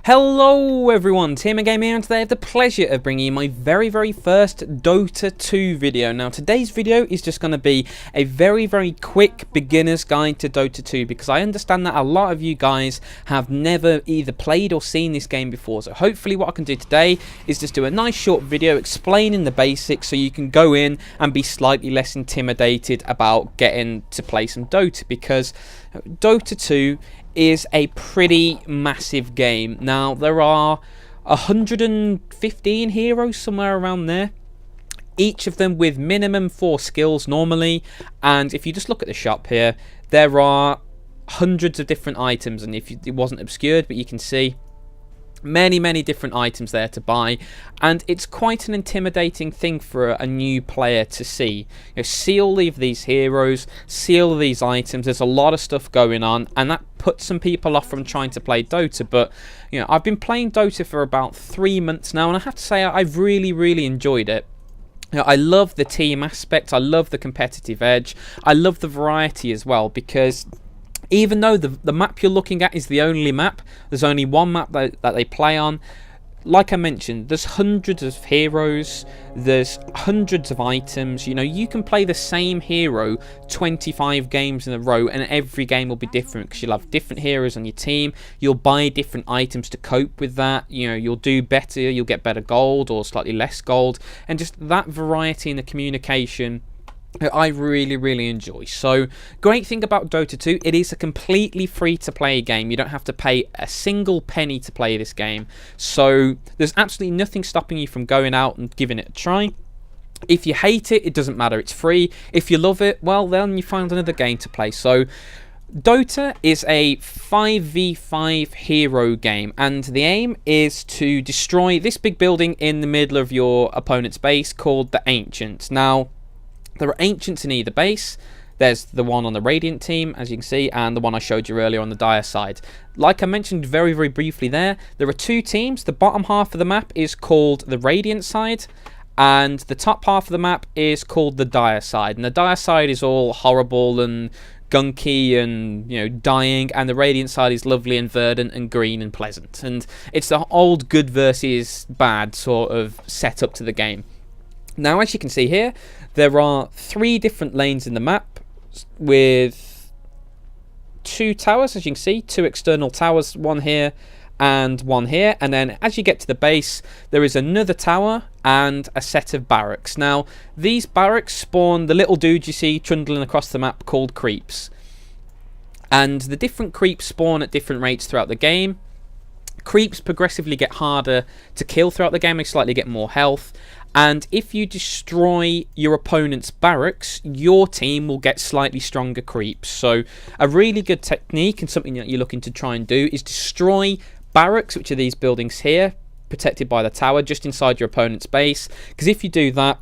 Hello everyone, Purgegamer here, and today I have the pleasure of bringing you my very first Dota 2 video. Now today's video is just going to be a very quick beginner's guide to Dota 2, because I understand that a lot of you guys have never either played or seen this game before. So hopefully what I can do today is just do a nice short video explaining the basics so you can go in and be slightly less intimidated about getting to play some Dota, because Dota 2 is a pretty massive game. Now there are 115 heroes, somewhere around there, each of them with minimum 4 skills normally, and if you just look at the shop here, there are hundreds of different items, and if it wasn't obscured, but you can see many different items there to buy, and it's quite an intimidating thing for a new player to see. See all of these heroes, see all of these items. There's a lot of stuff going on, and that puts some people off from trying to play Dota. But I've been playing Dota for about 3 months now, and I have to say I've really enjoyed it. I love the team aspect, I love the competitive edge, I love the variety as well, because even though the map you're looking at is the only map, there's only one map that they play on. Like I mentioned, there's hundreds of heroes, there's hundreds of items. You can play the same hero 25 games in a row, and every game will be different, because you'll have different heroes on your team. You'll buy different items to cope with that. You'll do better, you'll get better gold or slightly less gold, and just that variety in the communication I really enjoy. So great thing about Dota 2, it is a completely free to play game. You don't have to pay a single penny to play this game, so there's absolutely nothing stopping you from going out and giving it a try. If you hate it, it doesn't matter, it's free. If you love it, well then you find another game to play. So Dota is a 5v5 hero game, and the aim is to destroy this big building in the middle of your opponent's base called the Ancients. Now there are Ancients in either base. There's the one on the Radiant team, as you can see, and the one I showed you earlier on the Dire side. Like I mentioned very briefly there are 2 teams. The bottom half of the map is called the Radiant side, and the top half of the map is called the Dire side. And the Dire side is all horrible and gunky and dying, and the Radiant side is lovely and verdant and green and pleasant. And it's the old good versus bad sort of setup to the game. Now, as you can see here, there are 3 different lanes in the map with 2 towers, as you can see, 2 external towers, one here and one here. And then as you get to the base, there is another tower and a set of barracks. Now, these barracks spawn the little dudes you see trundling across the map called creeps. And the different creeps spawn at different rates throughout the game. Creeps progressively get harder to kill throughout the game, they slightly get more health, and if you destroy your opponent's barracks, your team will get slightly stronger creeps. So a really good technique, and something that you're looking to try and do, is destroy barracks, which are these buildings here, protected by the tower, just inside your opponent's base, because if you do that,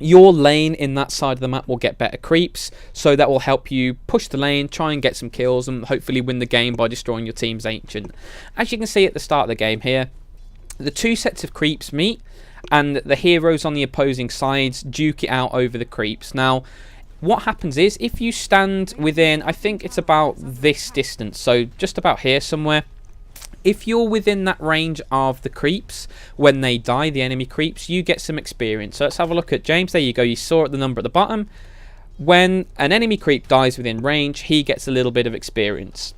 your lane in that side of the map will get better creeps, so that will help you push the lane, try and get some kills, and hopefully win the game by destroying your team's Ancient. As you can see at the start of the game here, the 2 sets of creeps meet, and the heroes on the opposing sides duke it out over the creeps. Now, what happens is, if you stand within, I think it's about this distance, so just about here somewhere, if you're within that range of the creeps, when they die, the enemy creeps, you get some experience. So let's have a look at James. There you go, you saw the number at the bottom. When an enemy creep dies within range, he gets a little bit of experience.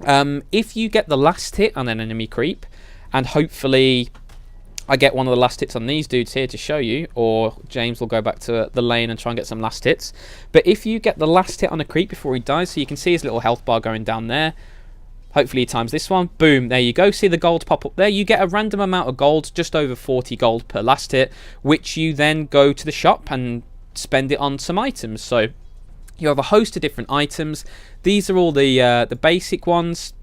If you get the last hit on an enemy creep, and hopefully I get one of the last hits on these dudes here to show you, or James will go back to the lane and try and get some last hits. But if you get the last hit on a creep before he dies, so you can see his little health bar going down there, hopefully he times this one, boom, there you go, see the gold pop up there. You get a random amount of gold, just over 40 gold per last hit, which you then go to the shop and spend it on some items. So you have a host of different items. These are all the basic ones.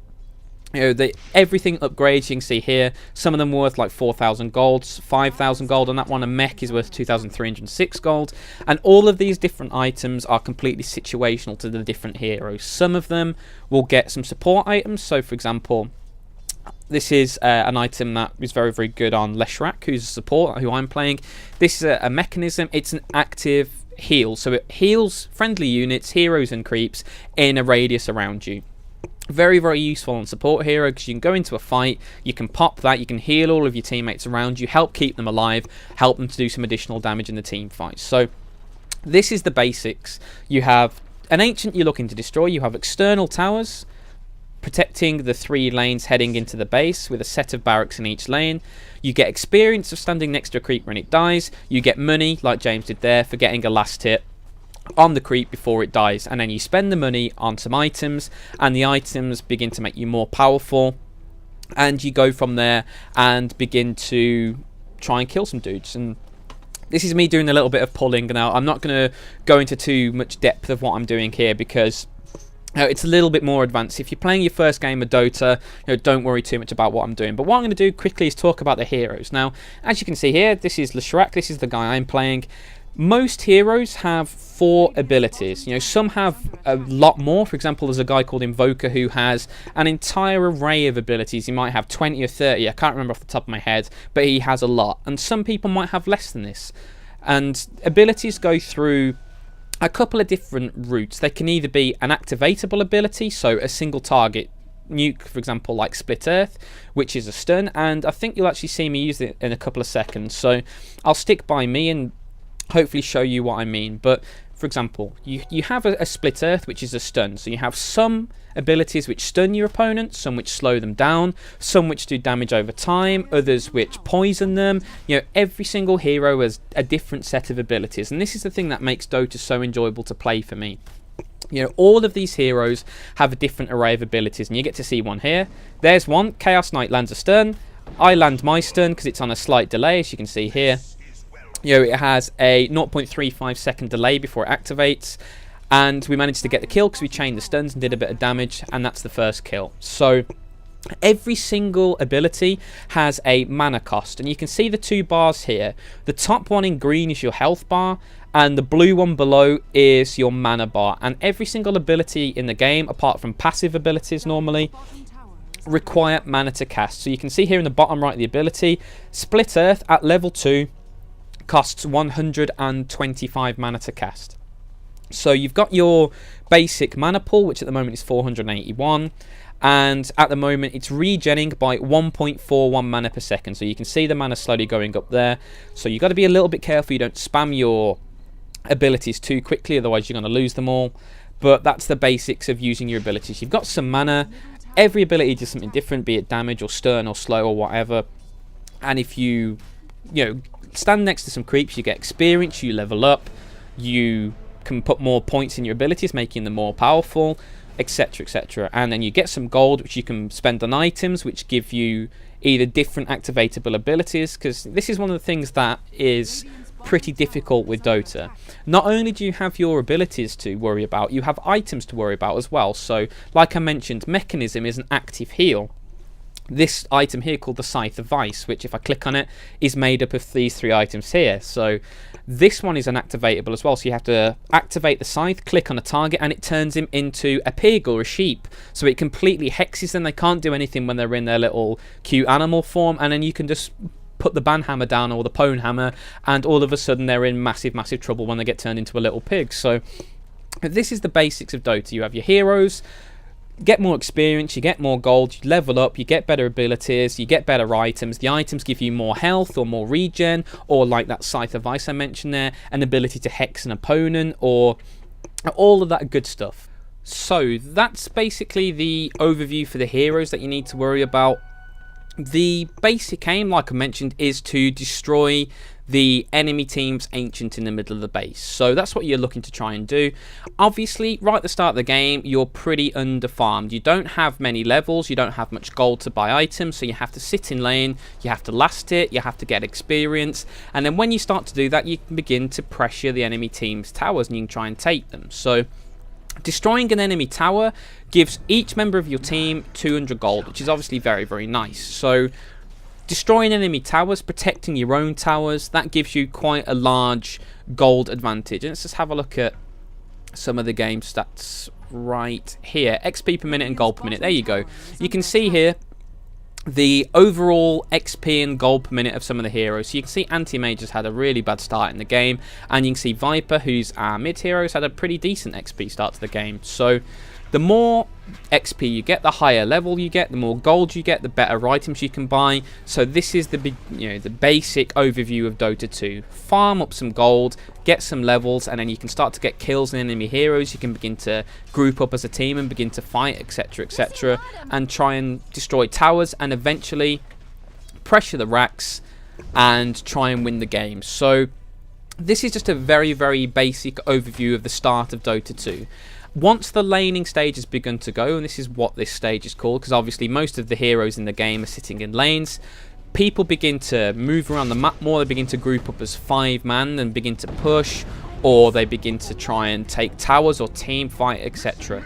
Everything upgrades, you can see here. Some of them worth like 4,000 gold, 5,000 gold on that one. A mech is worth 2,306 gold. And all of these different items are completely situational to the different heroes. Some of them will get some support items. So, for example, this is an item that is very good on Leshrak, who's a support, who I'm playing. This is a mechanism. It's an active heal. So it heals friendly units, heroes and creeps in a radius around you. Very, very useful on support hero because you can go into a fight, you can pop that, you can heal all of your teammates around you, help keep them alive, help them to do some additional damage in the team fight. So this is the basics. You have an ancient you're looking to destroy, you have external towers protecting the 3 lanes heading into the base with a set of barracks in each lane. You get experience of standing next to a creep when it dies, you get money like James did there for getting a last hit on the creep before it dies, and then you spend the money on some items, and the items begin to make you more powerful, and you go from there and begin to try and kill some dudes. And this is me doing a little bit of pulling. Now I'm not going to go into too much depth of what I'm doing here because it's a little bit more advanced. If you're playing your first game of Dota, don't worry too much about what I'm doing. But what I'm going to do quickly is talk about the heroes. Now, as you can see here, this is Leshrac. This is the guy I'm playing. Most heroes have 4 abilities. Some have a lot more. For example, there's a guy called Invoker who has an entire array of abilities. He might have 20 or 30. I can't remember off the top of my head, but he has a lot. And some people might have less than this. And abilities go through a couple of different routes. They can either be an activatable ability, so a single target nuke, for example, like Split Earth, which is a stun. And I think you'll actually see me use it in a couple of seconds. So I'll stick by me and hopefully show you what I mean. But for example, you have a Split Earth, which is a stun. So you have some abilities which stun your opponent, some which slow them down, some which do damage over time, others which poison them. Every single hero has a different set of abilities, and this is the thing that makes Dota so enjoyable to play for me. All of these heroes have a different array of abilities, and you get to see one here. There's one. Chaos Knight lands a stun. I land my stun because it's on a slight delay, as you can see here. It has a 0.35 second delay before it activates, and we managed to get the kill because we chained the stuns and did a bit of damage, and that's the first kill. So every single ability has a mana cost, and you can see the 2 bars here. The top one in green is your health bar, and the blue one below is your mana bar. And every single ability in the game, apart from passive abilities normally, require mana to cast. So you can see here in the bottom right of the ability, Split Earth at level 2 costs 125 mana to cast. So you've got your basic mana pool, which at the moment is 481, and at the moment it's regenning by 1.41 mana per second. So you can see the mana slowly going up there. So you've got to be a little bit careful you don't spam your abilities too quickly, otherwise you're going to lose them all. But that's the basics of using your abilities. You've got some mana. Every ability does something different, be it damage or stun or slow or whatever. And if you stand next to some creeps, you get experience, you level up, you can put more points in your abilities, making them more powerful, etc, etc. And then you get some gold, which you can spend on items, which give you either different activatable abilities, because this is one of the things that is pretty difficult with Dota. Not only do you have your abilities to worry about, you have items to worry about as well. So, like I mentioned, Mechanism is an active heal. This item here called the Scythe of Vice, which if I click on it is made up of these 3 items here. So this one is unactivatable as well, so you have to activate the Scythe, click on a target, and it turns him into a pig or a sheep. So it completely hexes them. They can't do anything when they're in their little cute animal form, and then you can just put the banhammer down or the pwn hammer, and all of a sudden they're in massive trouble when they get turned into a little pig. So this is the basics of Dota. You have your heroes, get more experience, you get more gold, you level up, you get better abilities, you get better items. The items give you more health or more regen, or like that Scythe of Ice I mentioned there, an ability to hex an opponent, or all of that good stuff. So that's basically the overview for the heroes that you need to worry about. The basic aim, like I mentioned, is to destroy the enemy team's ancient in the middle of the base. So that's what you're looking to try and do. Obviously, right at the start of the game, you're pretty underfarmed. You don't have many levels, you don't have much gold to buy items, so you have to sit in lane, you have to last it, you have to get experience, and then when you start to do that, you can begin to pressure the enemy team's towers and you can try and take them. So destroying an enemy tower gives each member of your team 200 gold, which is obviously very nice. So destroying enemy towers, protecting your own towers, that gives you quite a large gold advantage. And let's just have a look at some of the game stats right here. XP per minute and gold per minute. There you go. You can see here the overall XP and gold per minute of some of the heroes. So you can see Anti-Mage's had a really bad start in the game, and you can see Viper, who's our mid hero, has had a pretty decent XP start to the game. So The more XP you get, the higher level you get, the more gold you get, the better items you can buy. So this is the big, the basic overview of Dota 2. Farm up some gold, get some levels, and then you can start to get kills and enemy heroes. You can begin to group up as a team and begin to fight, etc, etc, and try and destroy towers, and eventually pressure the racks and try and win the game. So this is just a very, very basic overview of the start of Dota 2. Once the laning stage has begun to go, and this is what this stage is called, because obviously most of the heroes in the game are sitting in lanes, people begin to move around the map more. They begin to group up as 5-man and begin to push, or they begin to try and take towers or team fight, etc.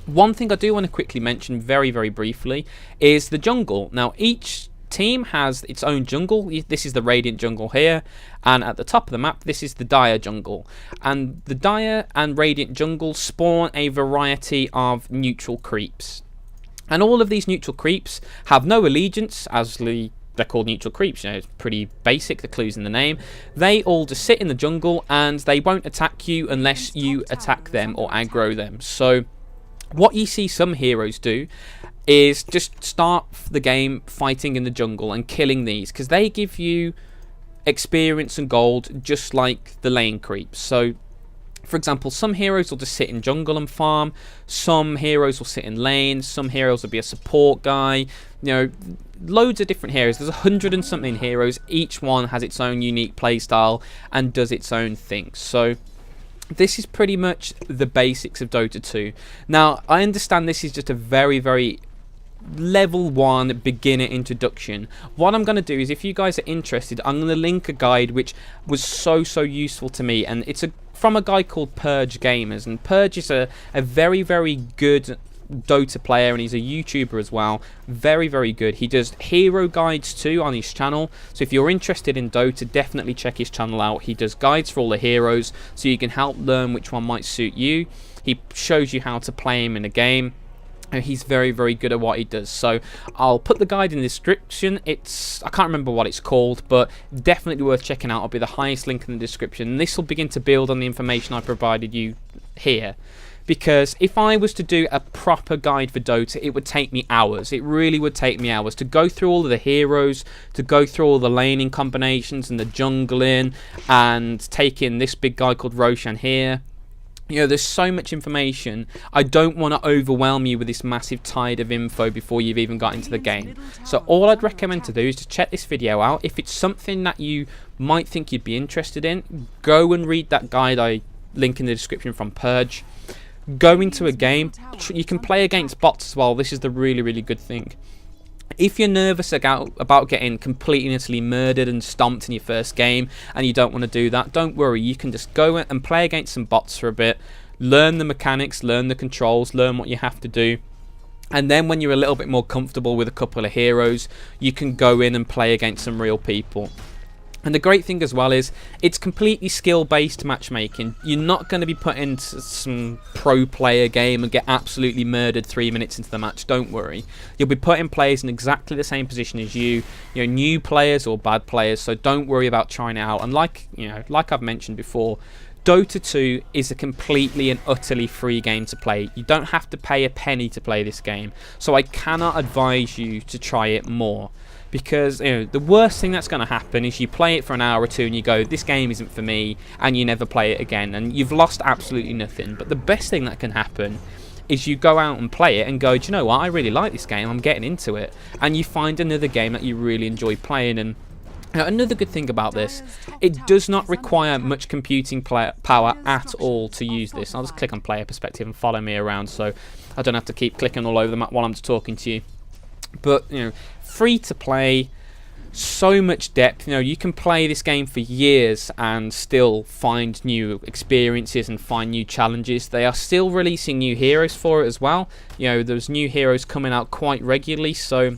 One thing I do want to quickly mention very, very briefly is the jungle. Now, each team has its own jungle. This is the Radiant jungle here, and at the top of the map this is the Dire jungle, and the Dire and Radiant jungle spawn a variety of neutral creeps, and all of these neutral creeps have no allegiance, as they're called neutral creeps. It's pretty basic, the clue's in the name. They all just sit in the jungle and they won't attack you unless you attack them or aggro them. So what you see some heroes do is just start the game fighting in the jungle and killing these, because they give you experience and gold just like the lane creeps. So for example, some heroes will just sit in jungle and farm, some heroes will sit in lanes, some heroes will be a support guy, loads of different heroes. There's 100 and something heroes. Each one has its own unique playstyle and does its own thing. So this is pretty much the basics of Dota 2. Now, I understand this is just a very, very level 1 beginner introduction. What I'm going to do is, if you guys are interested, I'm going to link a guide which was so useful to me, and it's from a guy called Purgegamer, and Purge is a very, very good Dota player, and he's a YouTuber as well. Very, very good. He does hero guides too on his channel, so if you're interested in Dota, definitely check his channel out. He does guides for all the heroes, so you can help learn which one might suit you. He shows you how to play him in a game. He's very, very good at what he does. So I'll put the guide in the description. I can't remember what it's called, but definitely worth checking out. It'll be the highest link in the description, and this will begin to build on the information I provided you here. Because if I was to do a proper guide for Dota, it would take me hours. It really would take me hours to go through all of the heroes, to go through all the laning combinations and the jungling, and take in this big guy called Roshan here. There's so much information. I don't want to overwhelm you with this massive tide of info before you've even got into the game. So all I'd recommend to do is to check this video out. If it's something that you might think you'd be interested in, go and read that guide I link in the description from Purge. Go into a game. You can play against bots as well. This is the really, really good thing. If you're nervous about getting completely and utterly murdered and stomped in your first game, and you don't want to do that, don't worry. You can just go and play against some bots for a bit, learn the mechanics, learn the controls, learn what you have to do, and then when you're a little bit more comfortable with a couple of heroes, you can go in and play against some real people. And the great thing as well is it's completely skill-based matchmaking. You're not going to be put into some pro player game and get absolutely murdered 3 minutes into the match. Don't worry. You'll be putting players in exactly the same position as you, new players or bad players. So don't worry about trying it out. And like I've mentioned before, Dota 2 is a completely and utterly free game to play. You don't have to pay a penny to play this game. So I cannot advise you to try it more. Because the worst thing that's going to happen is you play it for an hour or two and you go, this game isn't for me, and you never play it again, and you've lost absolutely nothing. But the best thing that can happen is you go out and play it and go, do you know what, I really like this game, I'm getting into it, and you find another game that you really enjoy playing. And another good thing about this, it does not require much computing power at all to use this. I'll just click on player perspective and follow me around, so I don't have to keep clicking all over the map while I'm just talking to you. But free to play, so much depth. You can play this game for years and still find new experiences and find new challenges. They are still releasing new heroes for it as well. There's new heroes coming out quite regularly, so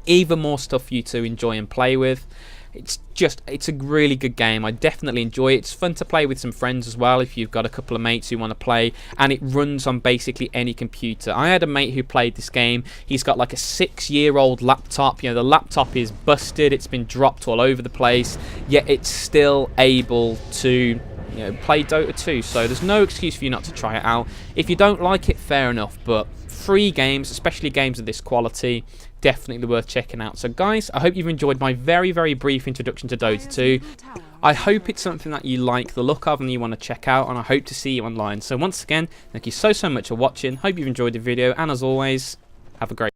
even more stuff for you to enjoy and play with. It's a really good game. I definitely enjoy it. It's fun to play with some friends as well if you've got a couple of mates who want to play, and it runs on basically any computer. I had a mate who played this game. He's got like a 6-year-old laptop. The laptop is busted, it's been dropped all over the place, yet it's still able to play Dota 2, so there's no excuse for you not to try it out. If you don't like it, fair enough, but free games, especially games of this quality, definitely worth checking out. So guys, I hope you've enjoyed my very, very brief introduction to Dota 2. I hope it's something that you like the look of and you want to check out, and I hope to see you online. So once again, thank you so much for watching. Hope you've enjoyed the video, and as always, have a great